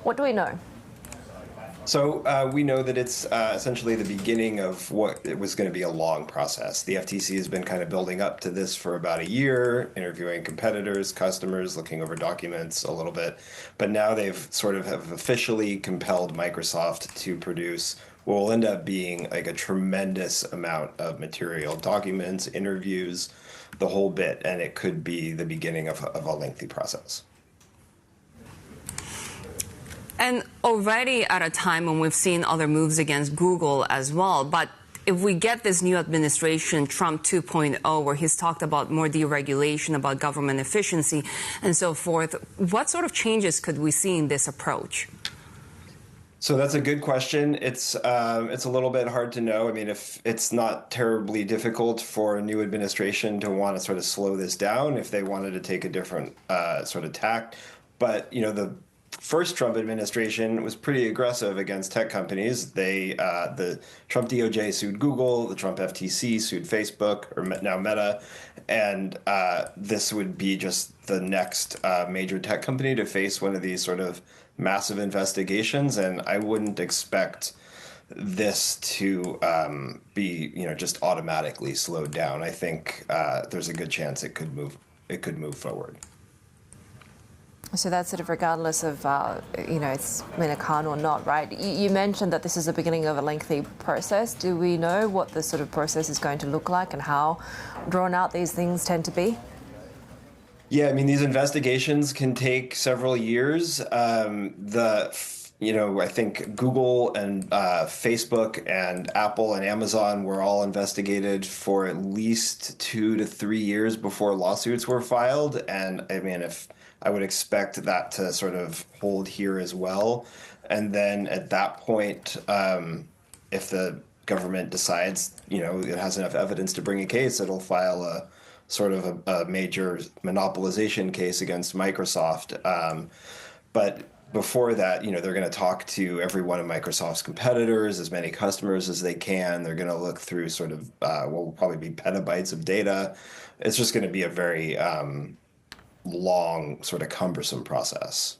What do we know? So we know that it's essentially the beginning of what it was going to be a long process. The FTC has been kind of building up to this for about a year, interviewing competitors, customers, looking over documents a little bit. But now they've sort of have officially compelled Microsoft to produce what will end up being like a tremendous amount of material, documents, interviews, the whole bit. And it could be the beginning of a lengthy process. And already at a time when we've seen other moves against Google as well. But if we get this new administration, Trump 2.0, where he's talked about more deregulation, about government efficiency and so forth, what sort of changes could we see in this approach? So that's a good question. It's a little bit hard to know. I mean, if it's not terribly difficult for a new administration to want to sort of slow this down, if they wanted to take a different sort of tact. But, you know, the first Trump administration was pretty aggressive against tech companies. The Trump DOJ sued Google, the Trump FTC sued Facebook, or now Meta, and this would be just the next major tech company to face one of these sort of massive investigations. And I wouldn't expect this to be, you know, just automatically slowed down. I think there's a good chance it could move forward. So that's sort of regardless of, you know, it's Mina Khan or not, right? You mentioned that this is the beginning of a lengthy process. Do we know what the sort of process is going to look like and how drawn out these things tend to be? Yeah, I mean, these investigations can take several years. You know, I think Google and Facebook and Apple and Amazon were all investigated for at least 2 to 3 years before lawsuits were filed. And I mean, I would expect that to sort of hold here as well. And then at that point, if the government decides, you know, it has enough evidence to bring a case, it'll file a sort of a major monopolization case against Microsoft. But before that, you know, they're going to talk to every one of Microsoft's competitors, as many customers as they can. They're going to look through sort of what will probably be petabytes of data. It's just going to be a very long, sort of cumbersome process.